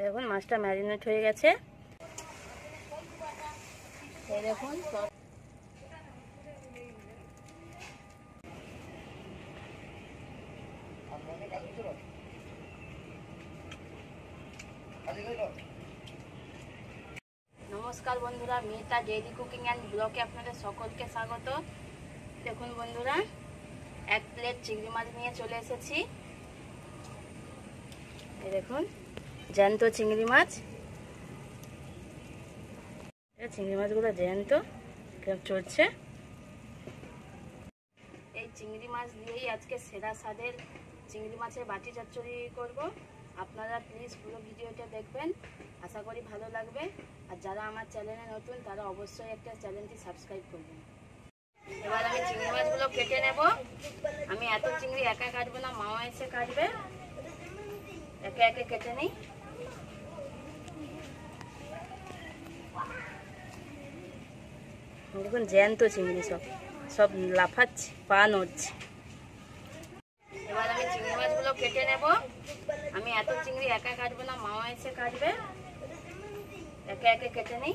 দেখুন মাছটা ম্যারিনেট হয়ে গেছে। এই দেখুন নমস্কার বন্ধুরা, মিতা ডেইলি কুকিং অ্যান্ড ব্লগে আপনাদের সকলকে স্বাগত। দেখুন বন্ধুরা, এক প্লেট চিংড়ি মাছ নিয়ে চলে এসেছি। এই দেখুন জ্যান্ত চিংড়ি মাছ। চিংড়ি মাছগুলো জ্যান্ত কেমন চড়ছে। এই চিংড়ি মাছ দিয়েই আজকে সেরা স্বাদের চিংড়ি মাছের বাটি চচ্চড়ি করব। আপনারা প্লিজ পুরো ভিডিওটা দেখবেন, আশা করি ভালো লাগবে। আর যারা আমার চ্যানেলে নতুন তারা অবশ্যই একটা চ্যানেলটি সাবস্ক্রাইব করবেন। এবার আমি চিংড়ি মাছগুলো কেটে নেব। আমি এত চিংড়ি একা কাটবো না, মাও এসে কাটবে। একে একে কেটে নিই। দেখুন জ্যান্ত চিংড়ি, সব লাফাচ্ছে, পা নড়ছে। এবার আমি চিংড়ি মাছগুলো কেটে নেব। আমি এত চিংড়ি একা কাটবো না, মাও এসে কাটবে। একে একে কেটে নিই।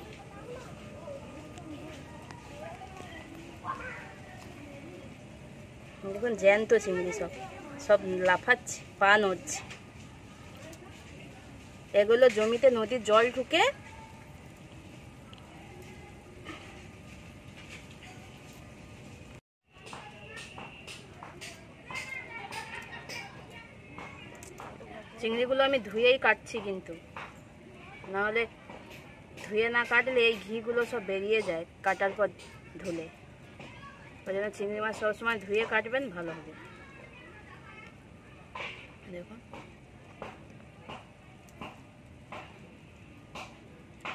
দেখুন জ্যান্ত চিংড়ি, সব লাফাচ্ছে, পা নড়ছে। এগুলো জমিতে নদীর জল ঢুকে চিংড়িগুলো আমি ধুয়েই কাটছি, কিন্তু নাহলে ধুয়ে না কাটলে এই ঘিগুলো সব বেরিয়ে যায় কাটার পর ধুলে। ওই জন্য চিংড়ি মাছ সবসময় ধুয়ে কাটবেন, ভালো হবে। দেখুন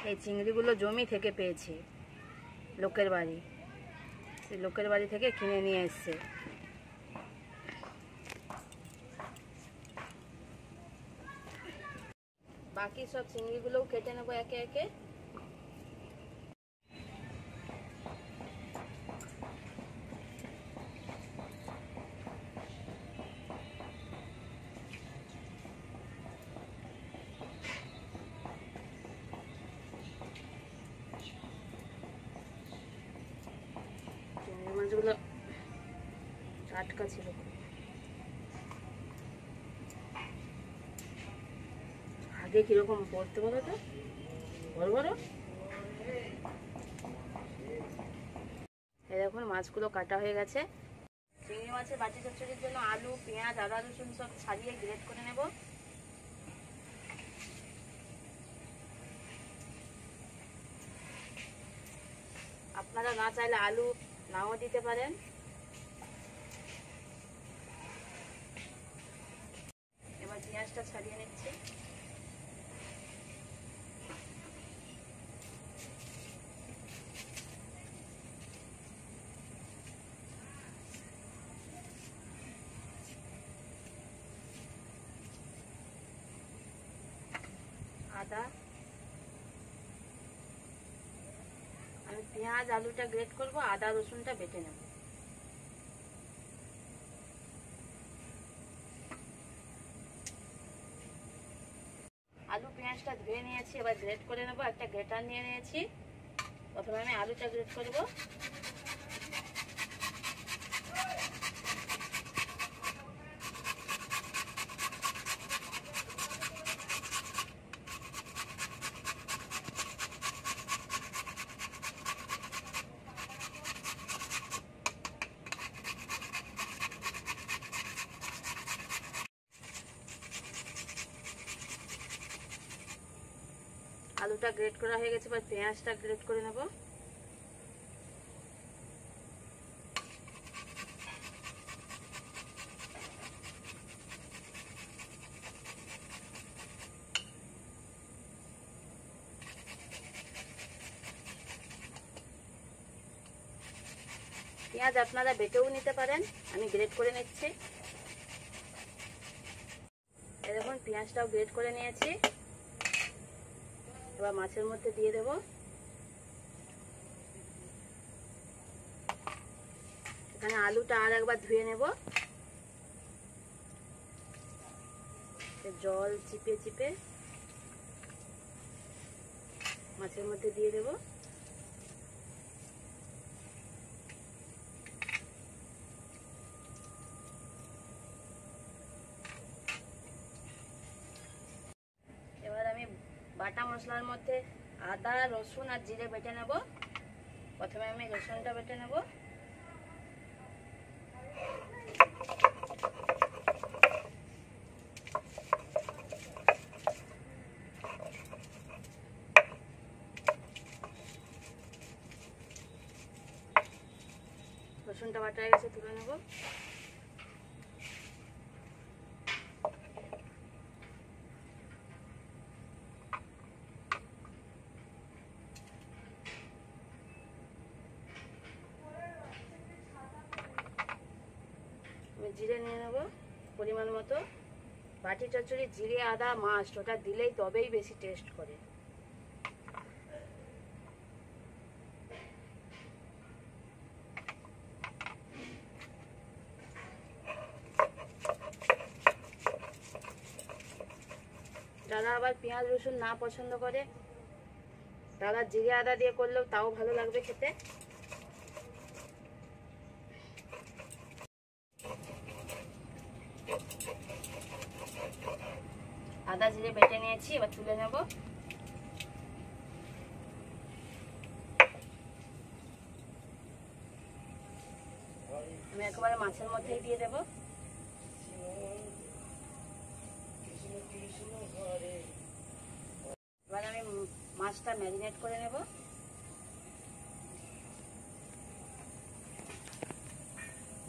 এই চিংড়িগুলো জমি থেকে পেয়েছি, লোকের বাড়ি, সেই লোকের বাড়ি থেকে কিনে নিয়ে এসছে। বাকি সব চিংড়িগুলোও কেটে নেবো একে একে। চিংড়ি মাছগুলো টাটকা ছিল। আগে কিরকম পড়তে বলো তো, বড় বড়। এই দেখুন মাছগুলো কাটা হয়ে গেছে। চিংড়ি মাছের বাটি চচ্চড়ির জন্য আলু, পেঁয়াজ, আদা, রসুন সব ছাড়িয়ে গ্রেট করে নেব। আপনারা না চাইলে আলু নাও দিতে পারেন। এবার পেঁয়াজটা ছাড়িয়ে নিচ্ছি। আদা, আমি পেঁয়াজ আলুটা গ্রেট করব, আদা রসুনটা বেটে নেব। আলু পেঁয়াজটা ধুয়ে নিয়েছি, এবার গ্রেট করে নেব। একটা গ্রেটার নিয়ে নিয়েছি। প্রথমে আমি আলুটা গ্রেট করব। আলুটা গ্রেট করা হয়ে গেছে, এবার পেঁয়াজটা গ্রেট করে নেব। পেঁয়াজ আপনারা বেটেও নিতে পারেন, আমি গ্রেট করে নিচ্ছি। এই দেখুন পেঁয়াজটাও গ্রেট করে নিয়েছি। এবার মাছের মধ্যে দিয়ে দেব। এখানে আলুটা আর একবার ধুয়ে নেব। জল চিপে চিপে মাছের মধ্যে দিয়ে দেব। এবার আমি বাটা মশলার মধ্যে আদা, রসুন আর জিরে বেটে নেব। প্রথমে আমি রসুনটা বেটে নেব। রসুনটা বাটা হয়ে গেছে, তুলে নেব। আমি জিরে নিয়ে নেব পরিমাণ মতো। বাটি চচ্চড়ি জিরে আদা মাস্ট, ওটা দিলেই তবেই বেশি টেস্ট করে। যারা আবার পেঁয়াজ রসুন না পছন্দ করে তারা জিরে আদা দিয়ে করলেও তাও ভালো লাগবে খেতে। আদা জিরে বেটে নিয়েছি, এবার তুলে নেব। আমি একেবারে মাছের মধ্যেই দিয়ে দেব। এবার আমি মাছটা ম্যারিনেট করে নেব।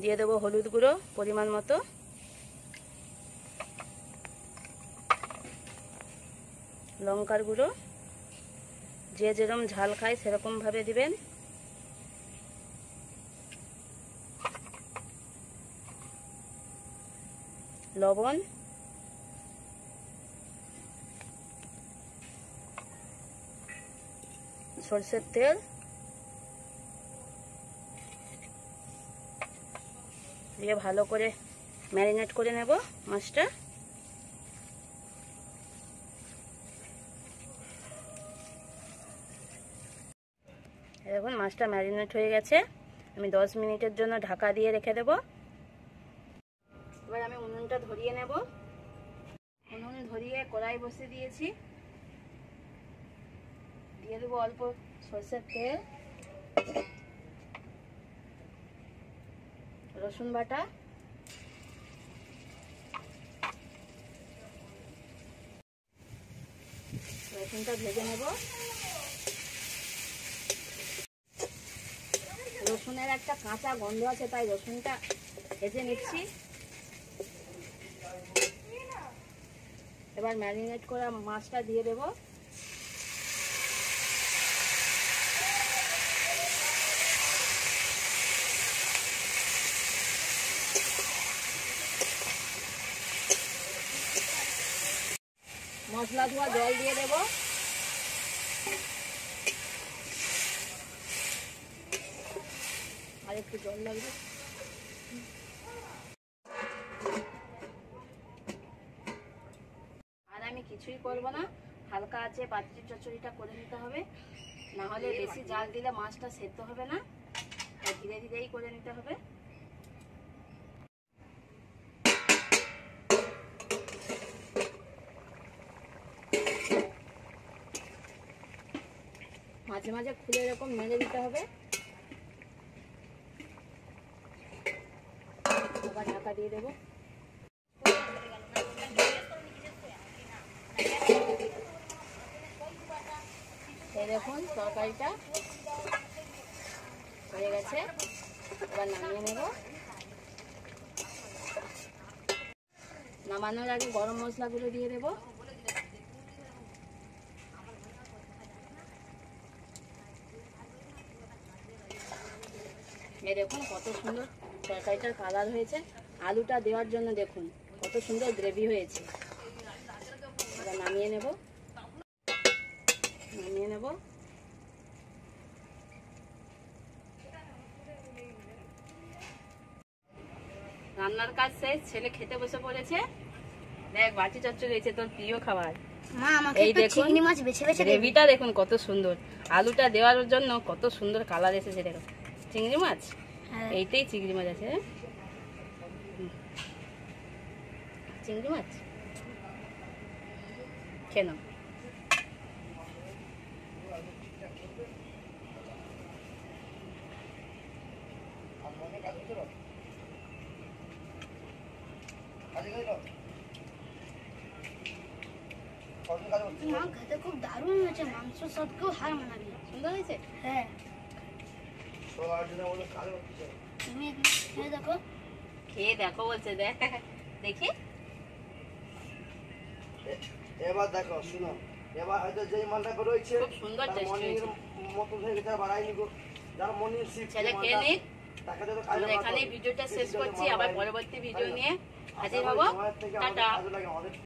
দিয়ে দেবো হলুদ গুঁড়ো পরিমাণ মতো, লঙ্কার গুঁড়ো, যে যেরকম ঝাল খায় সেরকম ভাবে দিবেন। লবণ, সরষের তেল, দিয়ে ভালো করে ম্যারিনেট করে নেব মাছটা। দেখুন মাছটা ম্যারিনেট হয়ে গেছে। আমি 10 মিনিটের জন্য ঢাকা দিয়ে রেখে দেব। এবার আমি উনুনটা ধরিয়ে নেব। উনুন ধরিয়ে কড়াই বসিয়ে দিয়েছি। দিয়ে দেবো অল্প সরষের তেল, রসুন বাটা, রসুনটা ভেজে নেব। রসুনের একটা কাঁচা গন্ধ আছে, তাই রসুনটা ভেজে নিচ্ছি। এবার ম্যারিনেট করা মাছটা দিয়ে দেব। মশলা ধোয়া জল দিয়ে দেব। আর একটু জল লাগবে। আর আমি কিছুই করব না, হালকা আছে পাত্রের চচ্চড়িটা করে নিতে হবে, না হলে বেশি জাল দিলে মাছটা সেদ্ধ হবে না, তাই ধীরে ধীরেই করে নিতে হবে। মাঝে মাঝে খুলে এরকম মেলে দিতে হবে। আবার ঢাকা দিয়ে দেবো। এই দেখুন তরকারিটা হয়ে গেছে, এবার নামিয়ে নেব। নামানোর আগে গরম মশলাগুলো দিয়ে দেব। এই দেখুন কত সুন্দর তরকারিটার কালার হয়েছে। আলুটা দেওয়ার জন্য দেখুন কত সুন্দর গ্রেভি হয়েছে। এবার নামিয়ে নেব। রান্নার কাজ শেষ, ছেলে খেতে বসে পড়েছে। দেখ বাটি চচ্চড়ি হয়েছে, তোর প্রিয় খাবার। মা আমাকে এই একটু দেখুন, চিংড়ি মাছ বেছে বেছে দেবে। গ্রেভিটা দেখুন কত সুন্দর, আলুটা দেওয়ার জন্য কত সুন্দর কালার এসেছে দেখুন। চিংড়ি মাছ, হ্যাঁ। এইটাই চিংড়ি মাছ আছে। চিংড়ি মাছ কেন মা খেতে খুব দারুণ হয়েছে, মাংস সবকেও হার মানাবে। সুন্দর হয়েছে? হ্যাঁ তুমি খেয়ে দেখো। খেয়ে দেখো বলছে, দেখ দেখি। এবার দেখো শুনো, এবার হয়তো যেই মালটা বেরোচ্ছে খুব সুন্দর তার টেস্ট মনির হয়েছে। মতো হয়ে গেছে, বাড়াইনি গো। যার মনির শিফট ছেলে খেয়ে নিক। তাকে তো আমরা এখানেই ভিডিওটা শেষ করছি, আবার পরবর্তী ভিডিও নিয়ে হাজির হব। টাটা। আমাদের